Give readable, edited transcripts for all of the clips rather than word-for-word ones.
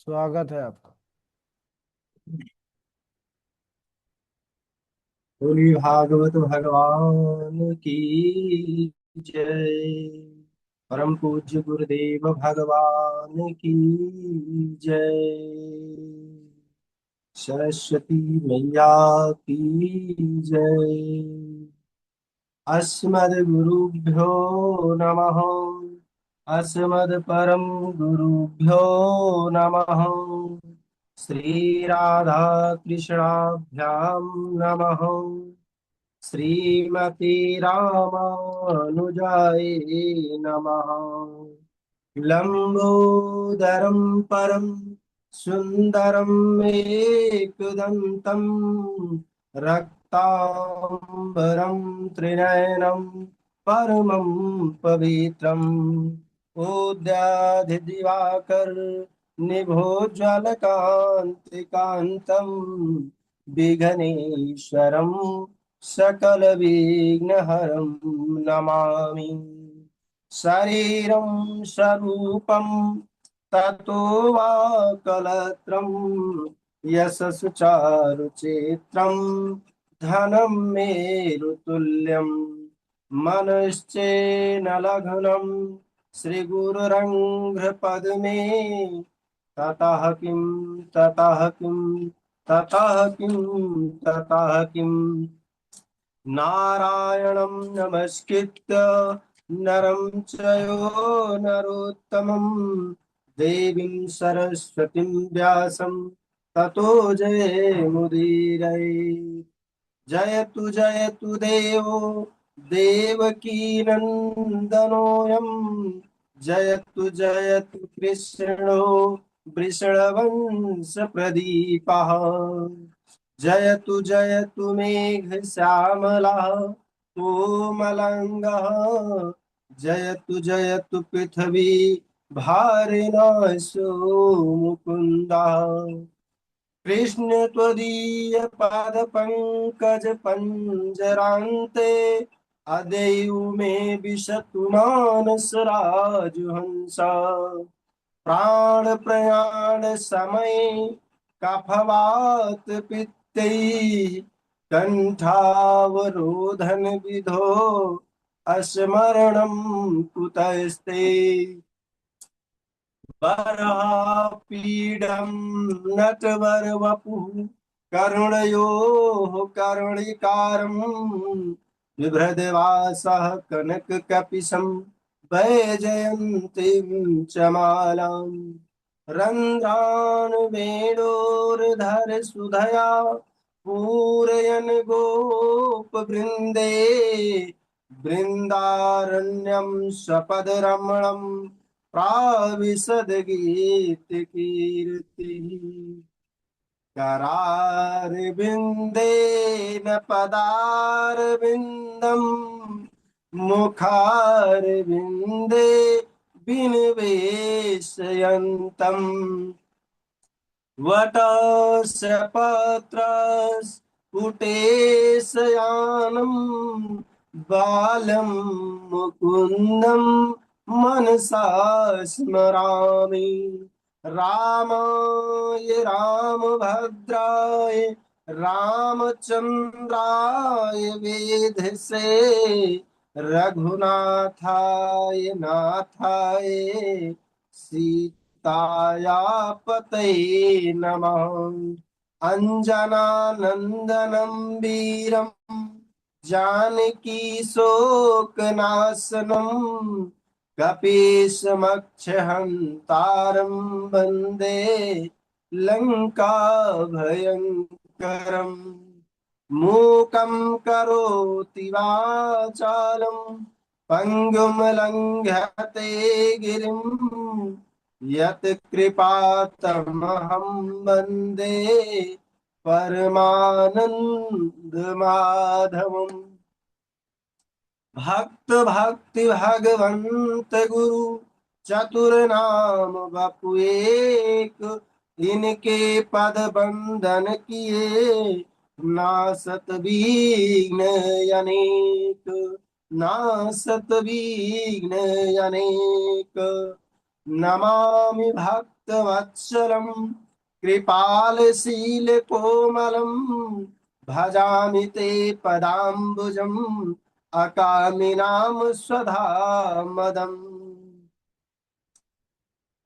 स्वागत है आपका। बोली भागवत भगवान की जय। परम पूज्य गुरुदेव भगवान की जय। सरस्वती मैया की जय। अस्मद्गुरुभ्यो नमः। अस्मद् परम गुरुभ्यो नमः। श्री राधा कृष्णाभ्यां नमः। श्रीमती रामानुजाय नमः। लंबोदरं परं सुंदरं एकदंतं रक्तांबरं त्रिनयनं परमं पवित्रम् उद्याधिदिवाकर निभोज्वलकान्तिकान्तं विघ्नेश्वरं सकलविघ्नहरं नमामि। शरीरं स्वरूपं ततो वा कलत्रं यशसु चारुचित्रं धनं मेरुतुल्यं मनश्चेन लग्नं श्रीगुरुरङ्घ्रिपद्मे ततः किं ततः किं ततः किं ततः किम् नारायणं नमस्कृत्य नरं चयो नरोत्तमं देवीं सरस्वतीं व्यासं ततो जयमुदीरये। जयतु देवो देवकी नन्दनोऽयं। जयतु कृष्णो वृषणवंशप्रदीपः। जयतु मेघश्यामलः कोमलाङ्गः। जयतु पृथिवी भारिणः मुकुन्दः। कृष्ण त्वदीय पाद पंकज पंजरान्ते अदैव मे विशतु मानस राजहंस। प्राण प्रयाण समय कफवात पित्तै कंठावरोधन विधो स्मरणं कुतस्ते। वरापीडं नटवरवपुः करुणयोः करुणिकारं बिभ्रद्वासः कनककपिशं वैजयन्तीं च मालाम्। रन्ध्रान् वेणोर्धर सुधया पूरयन् गोपवृन्दे बृन्दारण्यं सपदरमणं प्राविशद्गीतिकीर्तिः। करारविन्देन पदारविन्दम् मुखारविन्दे विनिवेशयन्तम् वटस्य पत्रस्फुटेशयानं बालं मुकुन्दं मनसा स्मरामि। रामाय रामभद्राय रामचन्द्राय वेधसे रघुनाथाय नाथाय सीताया पतये नमः। अंजनानंदनं वीरं जानकी शोकनाशनं कपीशमक्षहन्तारं वन्दे लंका भयङ्करम्। मूकं करोति वाचालं पङ्गुं लङ्घयते गिरिं यत् कृपातमहं वन्दे परमानन्दमाधवम्। भक्त भक्ति भगवंत गुरु चतुर नाम बपु एक। इनके पद बंदन किए नासत विघ्न अनेक। नासत विघ्न अनेक। नमामि भक्तवत्सलं कृपालशीलकोमलं भजामि ते पदाम्बुजम् अकामिनां स्वधामदम्।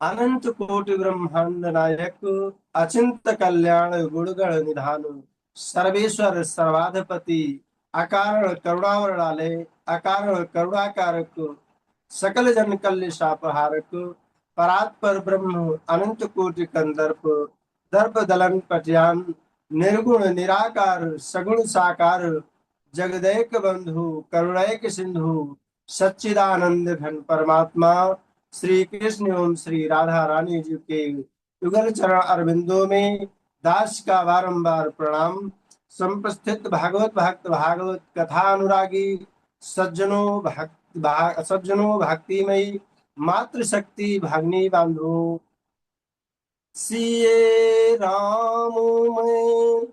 अनंत कोटि ब्रह्मांड नायक अचिंत कल्याण गुणगण निधान सर्वेश्वर सर्वाधिपति अकारण करुणावरणालय अकारण करुणाकारक सकल जन कल्य शापहारक परात्पर ब्रह्म अनंत कोटि कंदर्प दर्प दलन पटयान निर्गुण निराकार सगुण साकार जगदैक बंधु करुणैक सिंधु सच्चिदानंद घन परमात्मा श्री कृष्ण एवं श्री राधा रानी जी के युगल चरण अरविंदों में दास का बारंबार प्रणाम। संप्रस्थित भागवत भक्त भागवत कथा अनुरागी सज्जनों भक्तिमयी मातृशक्ति भगनी बांधो सिए राम में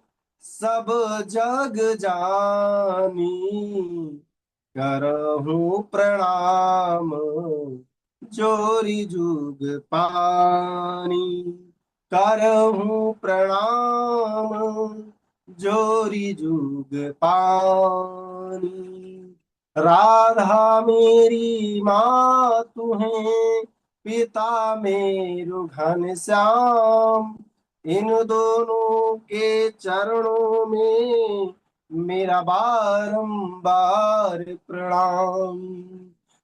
सब जग जानी करहूँ प्रणाम जोरी जुग पानी करहूँ प्रणाम जोरी जुग पानी। राधा मेरी माँ तू है पिता मेरु घनश्याम इन दोनों के चरणों में मेरा बारंबार प्रणाम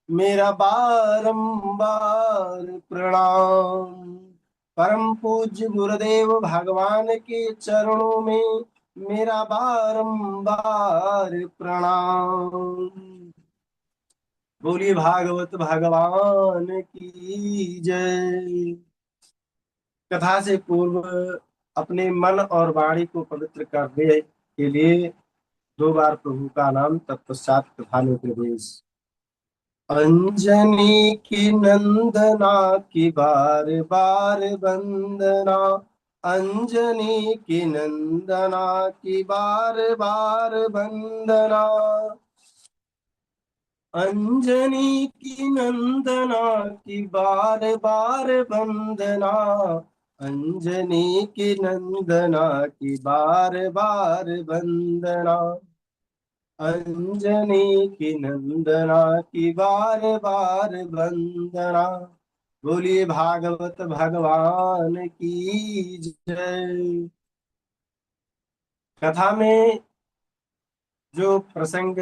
मेरा बारंबार प्रणाम। परम पूज्य गुरुदेव भगवान के चरणों में मेरा बारंबार प्रणाम। बोलिए भागवत भगवान की जय। कथा से पूर्व अपने मन और वाणी को पवित्र करने के लिए दो बार प्रभु का नाम तत्पश्चात कथा में प्रवेश। अंजनी की नंदना की बार बार वंदना अंजनी की नंदना की बार बार वंदना अंजनी की नंदना की बार बार वंदना अंजनी की नंदना की बार बार वंदना अंजनी की नंदना की बार बार वंदना। बोलिए भागवत भगवान की जय। कथा में जो प्रसंग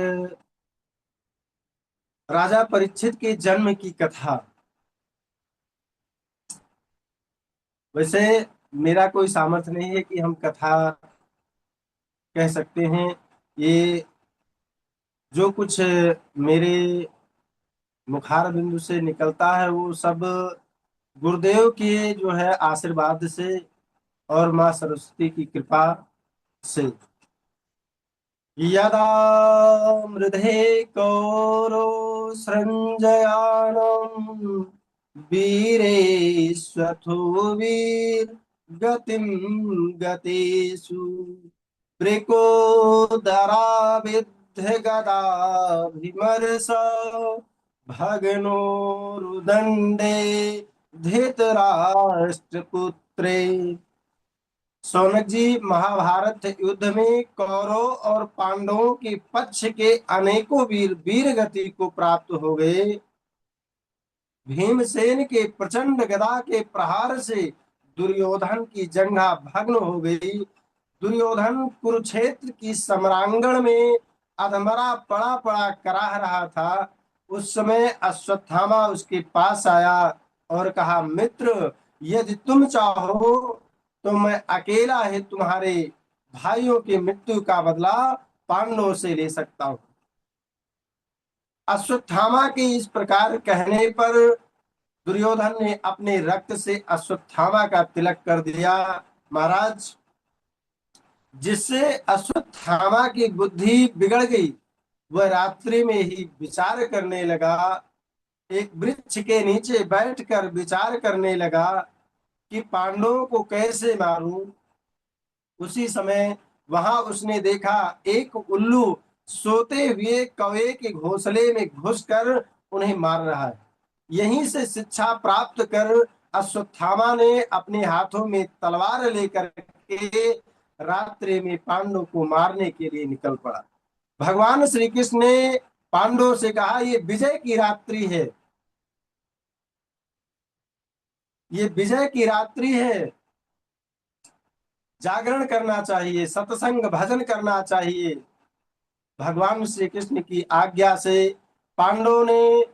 राजा परीक्षित के जन्म की कथा, वैसे मेरा कोई सामर्थ्य नहीं है कि हम कथा कह सकते हैं। ये जो कुछ मेरे मुखार बिंदु से निकलता है वो सब गुरुदेव के जो है आशीर्वाद से और माँ सरस्वती की कृपा से। यदा मृधे कौरो सृञ्जयानं वीरेष्वथो वीर गतिं गतेषु वृकोदराविद्ध गदाभिमर्श भग्नोरुदण्डे धृतराष्ट्रपुत्रे। सौनक जी, महाभारत युद्ध में कौरव और पांडवों के पक्ष के अनेकों वीर वीर गति को प्राप्त हो गए। भीमसेन के प्रचंड गदा के प्रहार से दुर्योधन की जंघा भग्न हो गई। दुर्योधन कुरुक्षेत्र की सम्रांगण में अधमरा पड़ा पड़ा कराह रहा था। उस समय अश्वत्थामा उसके पास आया और कहा, मित्र, यदि तुम चाहो तो मैं अकेला ही तुम्हारे भाइयों की मृत्यु का बदला पांडवों से ले सकता हूं। अश्वत्थामा के इस प्रकार कहने पर दुर्योधन ने अपने रक्त से अश्वत्थामा का तिलक कर दिया। महाराज, जिससे अश्वत्थामा की बुद्धि बिगड़ गई, वह रात्रि में ही विचार करने लगा। एक वृक्ष के नीचे बैठकर विचार करने लगा कि पांडवों को कैसे मारूं। उसी समय वहां उसने देखा एक उल्लू सोते हुए कौवे के घोंसले में घुसकर उन्हें मार रहा है। यहीं से शिक्षा प्राप्त कर अश्वत्थामा ने अपने हाथों में तलवार लेकर के रात्रि में पांडवों को मारने के लिए निकल पड़ा। भगवान श्री कृष्ण ने पांडवों से कहा, ये विजय की रात्रि है, ये विजय की रात्रि है, जागरण करना चाहिए, सत्संग भजन करना चाहिए। भगवान श्री कृष्ण की आज्ञा से पांडवों ने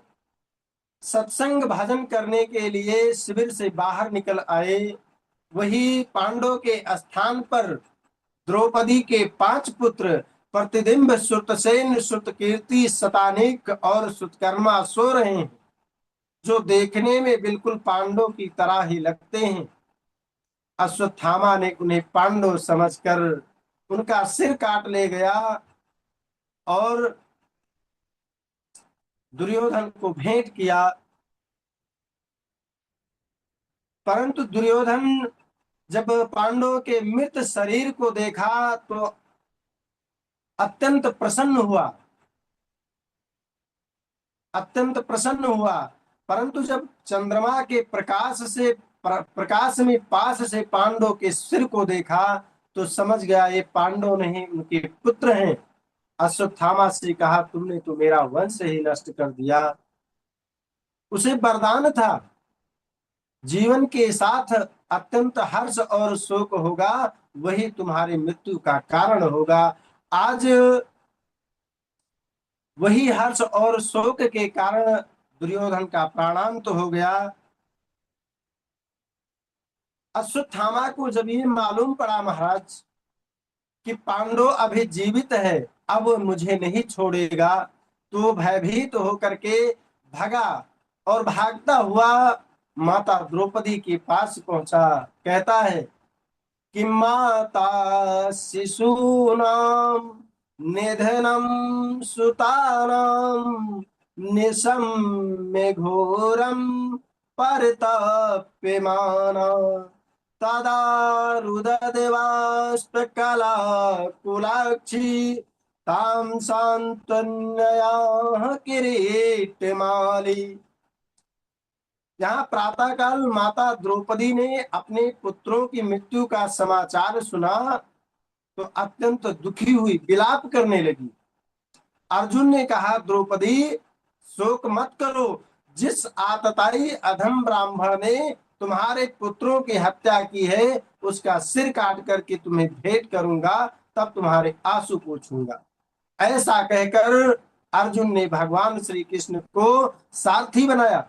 सत्संग भजन करने के लिए शिविर से बाहर निकल आए। वही पांडवों के स्थान पर द्रौपदी के 5 पुत्र प्रतिबिंब, श्रुतसेन, श्रुतकीर्ति, शतानीक और श्रुतकर्मा सो रहे हैं, जो देखने में बिल्कुल पांडवों की तरह ही लगते हैं। अश्वत्थामा ने उन्हें पांडव समझकर उनका सिर काट ले गया और दुर्योधन को भेंट किया। परंतु दुर्योधन जब पांडवों के मृत शरीर को देखा तो अत्यंत प्रसन्न हुआ, अत्यंत प्रसन्न हुआ। परंतु जब चंद्रमा के प्रकाश से प्रकाश में पास से पांडवों के सिर को देखा तो समझ गया ये पांडव नहीं, उनके पुत्र हैं। अश्वत्थामा से कहा, तुमने तो मेरा वंश ही नष्ट कर दिया। उसे वरदान था, जीवन के साथ अत्यंत हर्ष और शोक होगा, वही तुम्हारी मृत्यु का कारण होगा। आज वही हर्ष और शोक के कारण दुर्योधन का प्राणांत हो गया। अश्वत्थामा को जब ये मालूम पड़ा महाराज कि पांडव अभी जीवित है, अब मुझे नहीं छोड़ेगा, तो भयभीत होकर के भगा और भागता हुआ माता द्रौपदी के पास पहुंचा। कहता है कि माता शिशूनाम निधनम सुतानाम निशम्य घोरम परितप्यमाना तदा रुददेवास्त्रकला कुलाक्षी तां सांत्वन्याः किरीटमाली। यहाँ प्रातःकाल माता द्रौपदी ने अपने पुत्रों की मृत्यु का समाचार सुना तो अत्यंत दुखी हुई, विलाप करने लगी। अर्जुन ने कहा, द्रौपदी शोक मत करो, जिस आतताई अधम ब्राह्मण ने तुम्हारे पुत्रों की हत्या की है उसका सिर काट करके तुम्हें भेंट करूंगा, तब तुम्हारे आंसू पोंछूंगा। ऐसा कहकर अर्जुन ने भगवान श्री कृष्ण को सारथी बनाया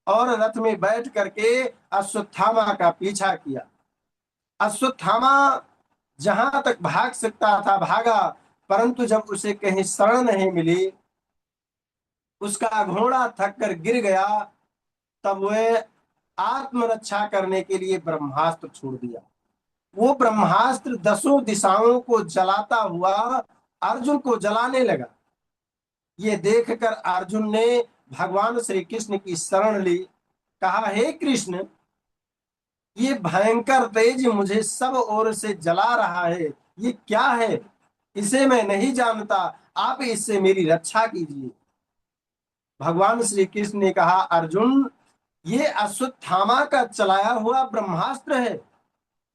और रथ में बैठ करके अश्वत्थामा का पीछा किया। अश्वत्थामा जहां तक भाग सकता था भागा, परंतु जब उसे कहीं शरण नहीं मिली, उसका घोड़ा थक कर गिर गया, तब वह आत्मरक्षा करने के लिए ब्रह्मास्त्र छोड़ दिया। वो ब्रह्मास्त्र 10 दिशाओं को जलाता हुआ अर्जुन को जलाने लगा। ये देखकर अर्जुन ने भगवान श्री कृष्ण की शरण ली। कहा, हे कृष्ण, ये भयंकर तेज मुझे सब ओर से जला रहा है, ये क्या है? इसे मैं नहीं जानता, आप इससे मेरी रक्षा कीजिए। भगवान श्री कृष्ण ने कहा, अर्जुन, ये अश्वत्थामा का चलाया हुआ ब्रह्मास्त्र है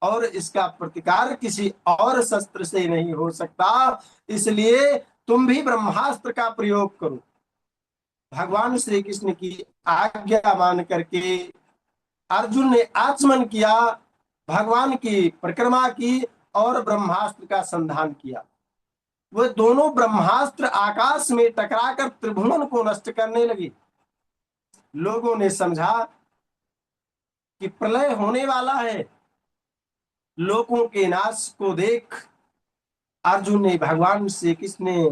और इसका प्रतिकार किसी और शस्त्र से नहीं हो सकता, इसलिए तुम भी ब्रह्मास्त्र का प्रयोग करो। भगवान श्री कृष्ण की आज्ञा मान करके अर्जुन ने आचमन किया, भगवान की परिक्रमा की और ब्रह्मास्त्र का संधान किया। वह दोनों ब्रह्मास्त्र आकाश में टकराकर त्रिभुवन को नष्ट करने लगे। लोगों ने समझा कि प्रलय होने वाला है। लोगों के नाश को देख अर्जुन ने भगवान श्री कृष्ण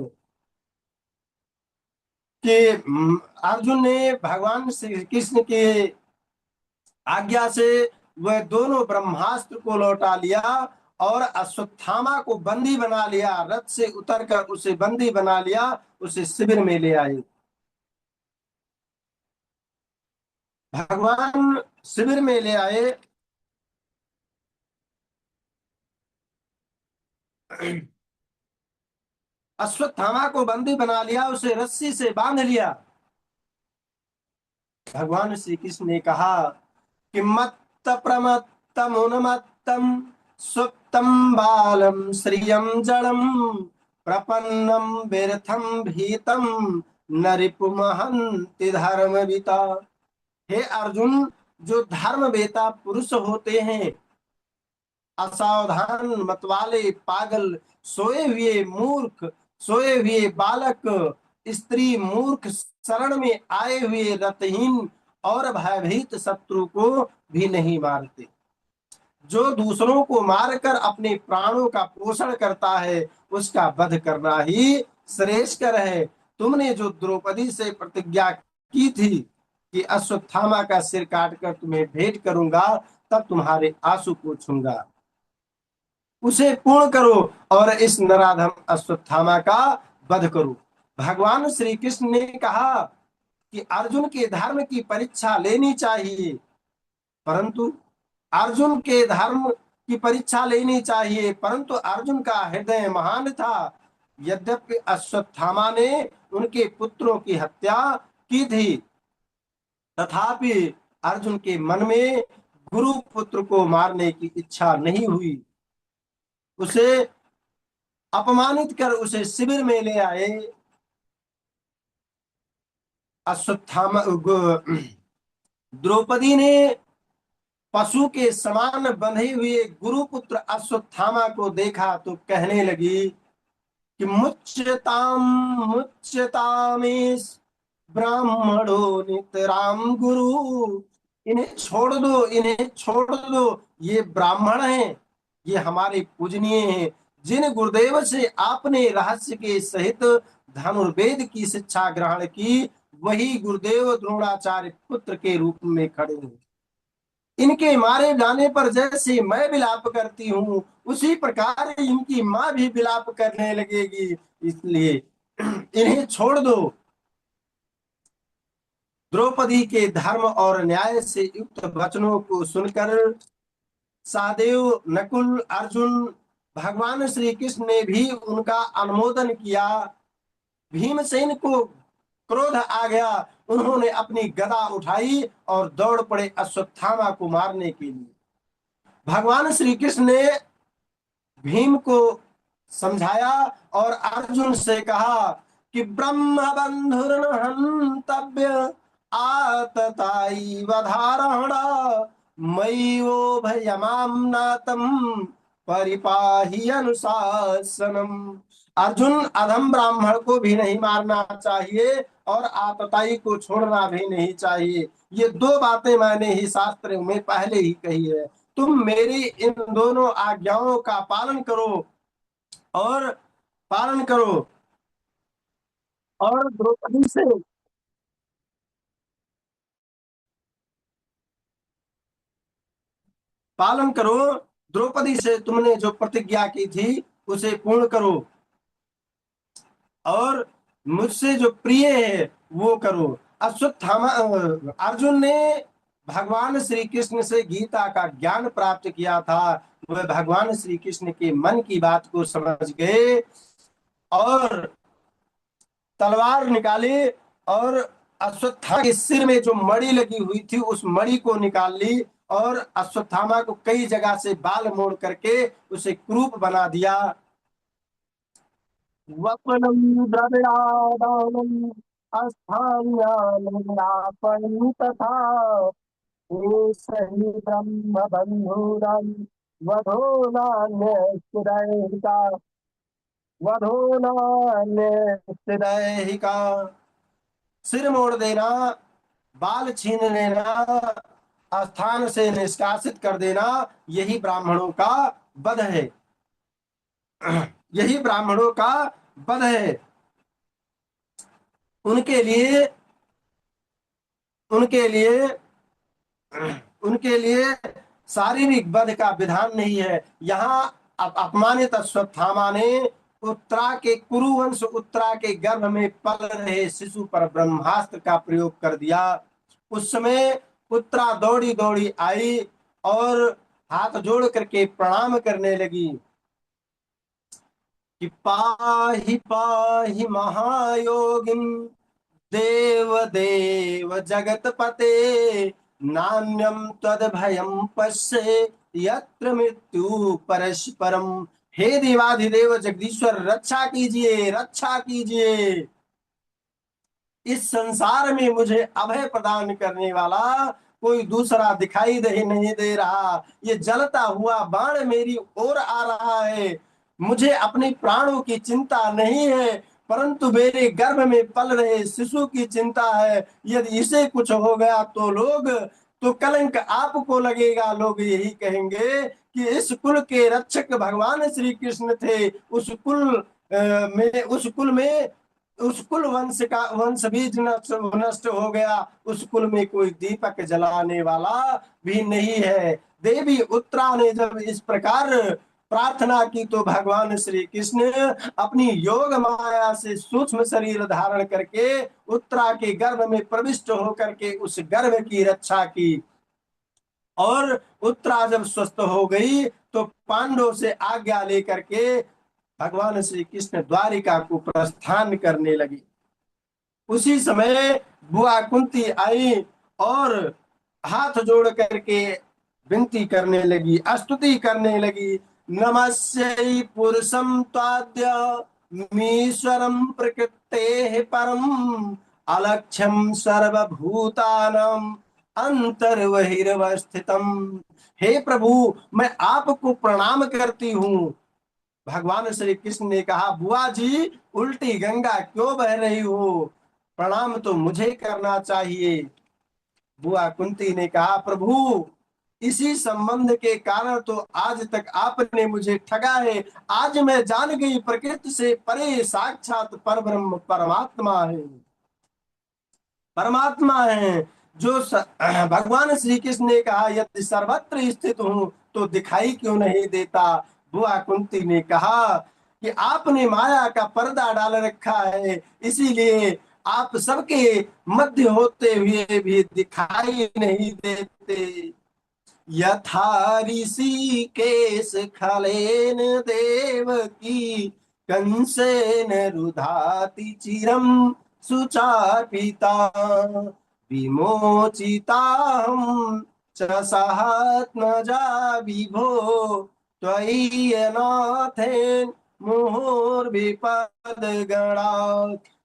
के अर्जुन ने भगवान श्री कृष्ण के आज्ञा से वह दोनों ब्रह्मास्त्र को लौटा लिया और अश्वत्थामा को बंदी बना लिया। रथ से उतरकर उसे बंदी बना लिया, उसे शिविर में ले आए। भगवान शिविर में ले आए। अश्वत्थामा को बंदी बना लिया, उसे रस्सी से बांध लिया भगवान श्री कृष्ण ने कहा कि मत्त प्रमत्तम उन्मत्तम सुप्तम बालम श्रियम जड़म प्रपन्नम व्यर्थम भीतम न रिपुमहंति धर्मविता। हे अर्जुन, जो धर्म बेता पुरुष होते हैं, असावधान मतवाले पागल, सोए हुए मूर्ख, सोए हुए बालक, स्त्री मूर्ख, शरण में आए हुए रतहीन और भयभीत शत्रु को भी नहीं मारते। जो दूसरों को मारकर अपने प्राणों का पोषण करता है, उसका वध करना ही श्रेष्ठकर है। तुमने जो द्रौपदी से प्रतिज्ञा की थी कि अश्वत्थामा का सिर काटकर तुम्हें भेंट करूंगा, तब तुम्हारे आंसू पोंछूंगा, उसे पूर्ण करो और इस नराधम अश्वत्थामा का वध करो। भगवान श्री कृष्ण ने कहा कि अर्जुन के धर्म की परीक्षा लेनी चाहिए, परंतु अर्जुन के धर्म की परीक्षा लेनी चाहिए, परंतु अर्जुन का हृदय महान था। यद्यपि अश्वत्थामा ने उनके पुत्रों की हत्या की थी, तथापि अर्जुन के मन में गुरु पुत्र को मारने की इच्छा नहीं हुई। उसे अपमानित कर उसे शिविर में ले आए। अश्वत्थामा द्रौपदी ने पशु के समान बंधे हुए गुरुपुत्र अश्वत्थामा को देखा तो कहने लगी कि मुच्यताम मुच्यतामेश ब्राह्मणो नितराम गुरु। इन्हें छोड़ दो, इन्हें छोड़ दो, ये ब्राह्मण हैं, ये हमारे पूजनीय हैं। जिन गुरुदेव से आपने रहस्य के सहित धनुर्वेद की शिक्षा ग्रहण की, वही गुरुदेव द्रोणाचार्य पुत्र के रूप में खड़े हैं। इनके मारे जाने पर जैसे मैं विलाप करती हूँ, उसी प्रकार इनकी माँ भी विलाप करने लगेगी, इसलिए इन्हें छोड़ दो। द्रौपदी के धर्म और न्याय से युक्त वचनों को सुनकर सहदेव, नकुल, अर्जुन, भगवान श्री कृष्ण ने भी उनका अनुमोदन किया। भीमसेन को क्रोध आ गया, उन्होंने अपनी गदा उठाई और दौड़ पड़े अश्वत्थामा को मारने के लिए। भगवान श्री कृष्ण ने भीम को समझाया और अर्जुन से कहा कि ब्रह्म बंधुर्न हन्तव्य आतताई वधारण मयि वो भयमाम नातम परिपाहि अनुशासनम। अर्जुन, अधम ब्राह्मण को भी नहीं मारना चाहिए और आतताई को छोड़ना भी नहीं चाहिए। ये दो बातें मैंने ही शास्त्र में पहले ही कही है। तुम मेरी इन दोनों आज्ञाओं का और पालन करो और द्रौपदी से पालन करो। द्रौपदी से तुमने जो प्रतिज्ञा की थी, उसे पूर्ण करो और मुझसे जो प्रिय है वो करो। अश्वत्थामा अर्जुन ने भगवान श्री कृष्ण से गीता का ज्ञान प्राप्त किया था। वह भगवान श्री कृष्ण के मन की बात को समझ गए और तलवार निकाली और अश्वत्थामा के सिर में जो मणि लगी हुई थी, उस मणि को निकाल ली और अश्वत्थामा को कई जगह से बाल मोड़ करके उसे क्रूप बना दिया। वपनम द्रविड़ादानम अस्थान्यापन तथा ये सही ब्रह्म बंधुरम वधो नान्यस्तिरैहिका वधो नान्यस्तिरैहिका। सिर मोड़ देना, बाल छीन लेना, स्थान से निष्कासित कर देना, यही ब्राह्मणों का वध है। यही ब्राह्मणों का वध है। उनके लिए उनके लिए उनके लिए शारीरिक वध का विधान नहीं है। यहाँ अपमानित अश्वत्थामा ने उत्तरा के कुरुवंश उत्तरा के गर्भ में पल रहे शिशु पर ब्रह्मास्त्र का प्रयोग कर दिया। उस समय उत्तरा दौड़ी दौड़ी आई और हाथ जोड़ करके प्रणाम करने लगी कि पाहि पाहि महायोगिन देव देव जगतपते, नान्यम तद्भयं पश्ये यत्र मृत्यु परस्परम। हे देवाधिदेव जगदीश्वर, रक्षा कीजिए, रक्षा कीजिए। इस संसार में मुझे अभय प्रदान करने वाला कोई दूसरा दिखाई दे नहीं दे रहा। ये जलता हुआ बाण मेरी ओर आ रहा है। मुझे अपने प्राणों की चिंता नहीं है, परंतु मेरे गर्भ में पल रहे शिशु की चिंता है। यदि इसे कुछ हो गया तो कलंक आपको लगेगा। लोग यही कहेंगे कि इस कुल के रक्षक भगवान श्री कृष्ण थे। उस कुल वंश का वंश बीज नष्ट नष्ट हो गया। उस कुल में कोई दीपक जलाने वाला भी नहीं है। देवी उत्तरा ने जब इस प्रकार प्रार्थना की तो भगवान श्री कृष्ण अपनी योग माया से सूक्ष्म शरीर धारण करके उत्तरा के गर्भ में प्रविष्ट होकर के उस गर्भ की रक्षा की। और उत्तरा जब स्वस्थ हो गई तो पांडवों से आज्ञा लेकर के भगवान श्री कृष्ण द्वारिका को प्रस्थान करने लगे। उसी समय बुआ कुंती आई और हाथ जोड़ करके विनती करने लगी, स्तुति करने लगी। नमस्यै पुरुषं त्वाद्य मीश्वरं प्रकृतेः परम, अलक्ष्यं सर्वभूतानां अंतर्बहिर्वस्थितम्। हे प्रभु, मैं आपको प्रणाम करती हूँ। भगवान श्री कृष्ण ने कहा, बुआ जी उल्टी गंगा क्यों बह रही हो? प्रणाम तो मुझे करना चाहिए। बुआ कुंती ने कहा, प्रभु इसी संबंध के कारण तो आज तक आपने मुझे ठगा है। आज मैं जान गई प्रकृति से परे साक्षात परब्रह्म परमात्मा है। परमात्मा है जो भगवान श्री कृष्ण ने कहा, यदि सर्वत्र स्थित हूं तो दिखाई क्यों नहीं देता? बुआ कुंती ने कहा कि आपने माया का पर्दा डाल रखा है, इसीलिए आप सबके मध्य होते हुए भी दिखाई नहीं देते। यथा ऋषि केश खलेन देवकी कंसेन रुधाति चिरम सुचापिता, विमोचिताहं च सहात्मजा विभो त्वयि अनाथेन मुहुर्विपद गणा।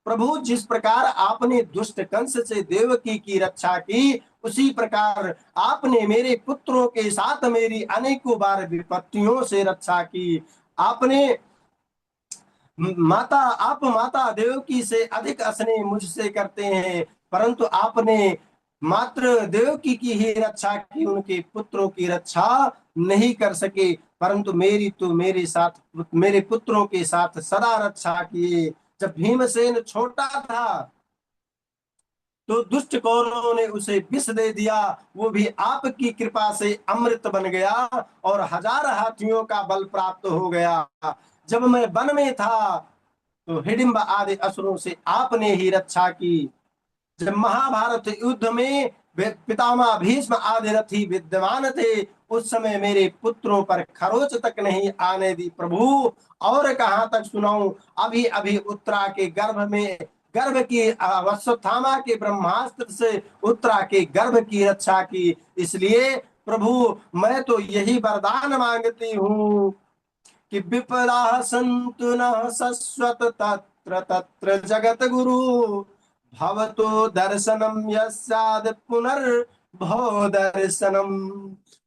प्रभु, जिस प्रकार आपने दुष्ट कंस से देवकी की रक्षा की, उसी प्रकार आपने मेरे पुत्रों के साथ मेरी अनेकों बार विपत्तियों से रक्षा की। आपने आप माता देवकी से अधिक स्नेह मुझसे करते हैं, परंतु आपने मात्र देवकी की ही रक्षा की, उनके पुत्रों की रक्षा नहीं कर सके। परंतु मेरी तो मेरे पुत्रों के साथ सदा रक्षा किए। जब भीमसेन छोटा था तो दुष्ट कौरवों ने उसे विष दे दिया, वो भी आपकी कृपा से अमृत बन गया और 1000 हाथियों का बल प्राप्त हो गया। जब मैं वन में था तो हिडिंब आदि असुरों से आपने ही रक्षा की। जब महाभारत युद्ध में पितामह भीष्म आदि रथी विद्यमान थे, उस समय मेरे पुत्रों पर खरोच तक नहीं आने दी। प्रभु, और कहां तक सुनाऊं? अभी अभी उत्तरा के गर्भ की अश्वत्थामा के ब्रह्मास्त्र से उत्तरा के गर्भ की रक्षा की। इसलिए प्रभु, मैं तो यही वरदान मांगती हूँ कि विपदा संतु न शश्वत तत्र तत्र जगत गुरु, भवतो दर्शनम यस्याद पुनर्भव दर्शनम।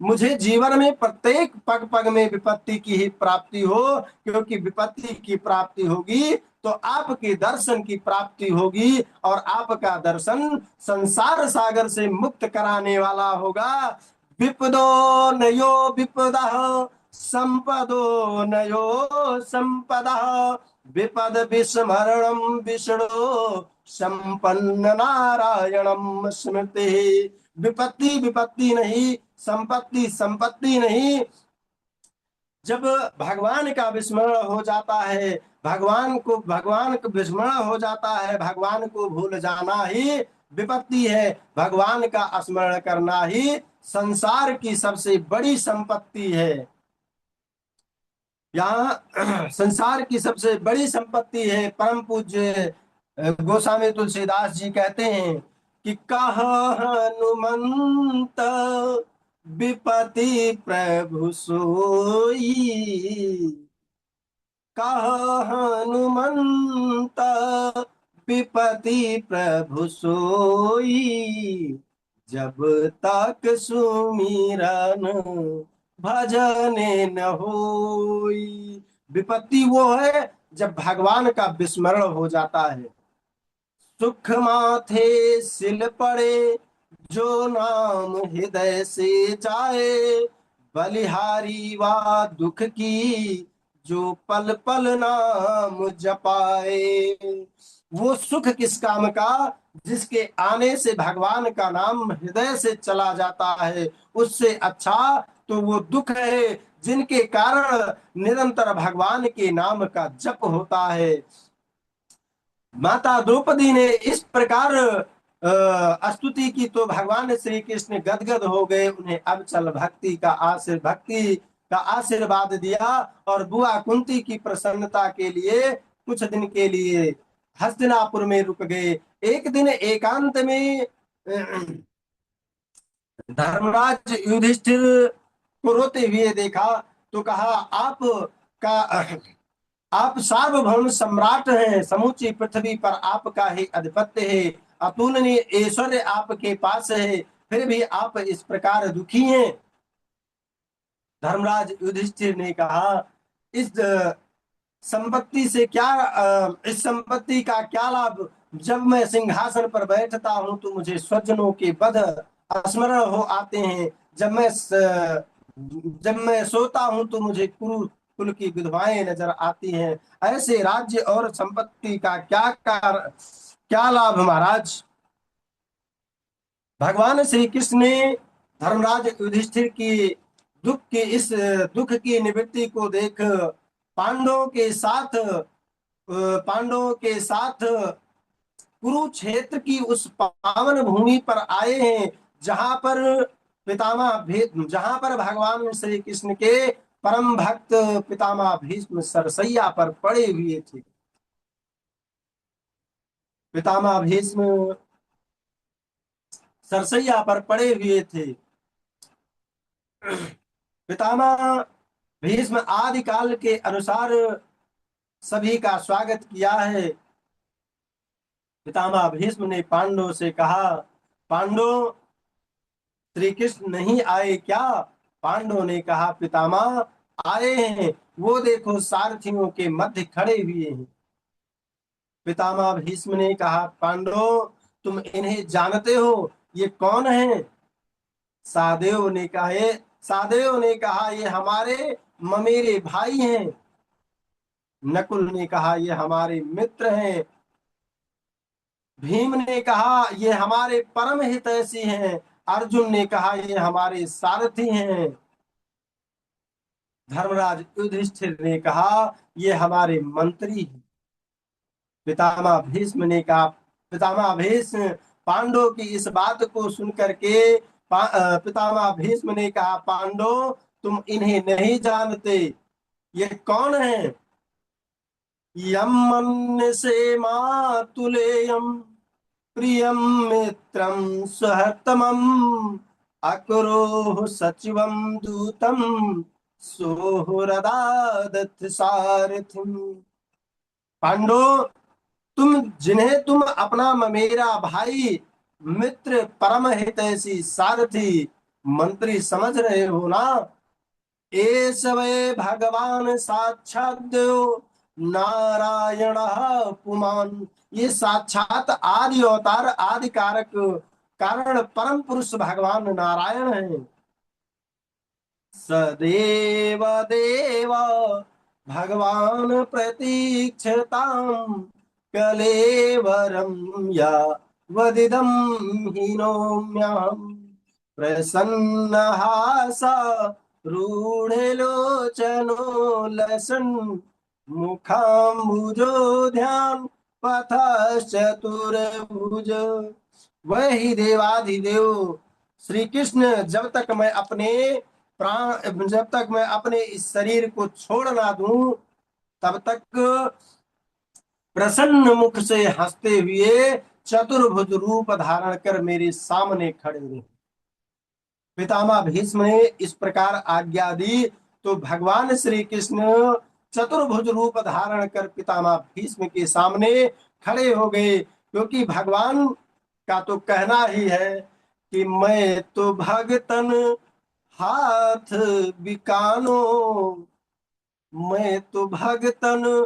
मुझे जीवन में प्रत्येक पग पग में विपत्ति की ही प्राप्ति हो, क्योंकि विपत्ति की प्राप्ति होगी तो आपके दर्शन की प्राप्ति होगी, और आपका दर्शन संसार सागर से मुक्त कराने वाला होगा। विपदो नयो विपदा संपदो नयो संपदा, विपद विस्मरणम विष्णु संपन्न नारायणम स्मृति। विपत्ति विपत्ति नहीं, संपत्ति संपत्ति नहीं। जब भगवान का विस्मरण हो जाता है, भगवान को विस्मरण हो जाता है, भगवान को भूल जाना ही विपत्ति है। भगवान का स्मरण करना ही संसार की सबसे बड़ी संपत्ति है। यहाँ संसार की सबसे बड़ी संपत्ति है परम पूज्य गोस्वामी तुलसीदास जी कहते हैं कि कह हनुमंत विपति प्रभु सोई, कह हनुमंत विपति प्रभु सोई, जब तक सुमिरन भजन न होई। विपत्ति वो है जब भगवान का विस्मरण हो जाता है। सुख माथे सिल पड़े जो नाम हृदय से जाए, बलिहारी वा दुख की जो पल पल नाम जपाए। वो सुख किस काम का जिसके आने से भगवान का नाम हृदय से चला जाता है, उससे अच्छा तो वो दुख है जिनके कारण निरंतर भगवान के नाम का जप होता है। माता द्रौपदी ने इस प्रकार स्तुति की तो भगवान श्री कृष्ण गदगद हो गए, उन्हें अब चल भक्ति का आशीर्वाद दिया और बुआ कुंती की प्रसन्नता के लिए कुछ दिन के लिए हस्तिनापुर में रुक गए। एक दिन एकांत में धर्मराज युधिष्ठिर को रोते हुए देखा तो कहा, आप सार्वभौम सम्राट हैं, समूची पृथ्वी पर आपका ही आधिपत्य है, अतुलनीय ऐश्वर्य आपके पास है, फिर भी आप इस प्रकार दुखी हैं। धर्मराज युधिष्ठिर ने कहा, इस संपत्ति से क्या इस संपत्ति का क्या लाभ? जब मैं सिंहासन पर बैठता हूं तो मुझे स्वजनों के वध स्मरण हो आते हैं, जब मैं सोता हूं तो मुझे कुरु कुल की विधवाएं नजर आती हैं। ऐसे राज्य और संपत्ति का क्या लाभ महाराज? भगवान श्री कृष्ण ने धर्मराज युधिष्ठिर की दुख की निवृत्ति को देख पांडवों के साथ कुरुक्षेत्र की उस पावन भूमि पर आए हैं, जहां पर भगवान श्री कृष्ण के परम भक्त पितामह भीष्म सरसैया पर पड़े हुए थे। पितामह भीष्म सरसैया पर पड़े हुए थे। पितामह भीष्म आदि काल के अनुसार सभी का स्वागत किया है। पितामह भीष्म ने पांडवों से कहा, पांडव श्री कृष्ण नहीं आए क्या? पांडवों ने कहा, पितामह आए हैं, वो देखो सारथियों के मध्य खड़े हुए हैं। पितामह भीष्म ने कहा, पांडव तुम इन्हें जानते हो, ये कौन है? सादेव ने कहा, ये हमारे ममेरे भाई हैं। नकुल ने कहा, ये हमारे मित्र हैं। भीम ने कहा, ये हमारे परम हितैषी हैं। अर्जुन ने कहा, ये हमारे सारथी हैं। धर्मराज युधिष्ठिर ने कहा, ये हमारे मंत्री हैं। पितामह भीष्म पांडव की इस बात को सुनकर के पितामह भीष्म ने कहा, पांडव तुम इन्हें नहीं जानते, ये कौन है? यम मन्य से मातुलेयम प्रियम मित्रम सहतमम, अकरोह सचिवम दूतम सोहरदादथ सारथिम। पांडव तुम अपना ममेरा भाई, मित्र, परम हितैषी, सारथी, मंत्री समझ रहे हो ना? एष वै भगवान साक्षात् देव नारायण पुमान। ये साक्षात आदि अवतार आदि कारक कारण परम पुरुष भगवान नारायण है। सदेव देव भगवान प्रतीक्षताम कलेवरम या वदिदम हीनोम्यहम्, प्रसन्नहासा रूढ़लोचनो लसन्, मुखाम्बुजो ध्यान पथश्चतुर्भुज। वही देवाधिदेव श्री कृष्ण जब तक मैं अपने इस शरीर को छोड़ ना दूं, तब तक प्रसन्न मुख से हंसते हुए चतुर्भुज रूप धारण कर मेरे सामने खड़े रहे। पितामह भीष्म ने इस प्रकार आज्ञा दी तो भगवान श्री कृष्ण चतुर्भुज रूप धारण कर पितामह भीष्म के सामने खड़े हो गए, क्योंकि भगवान का तो कहना ही है कि मैं तो भगतन हाथ बिकानो, मैं तो भगतन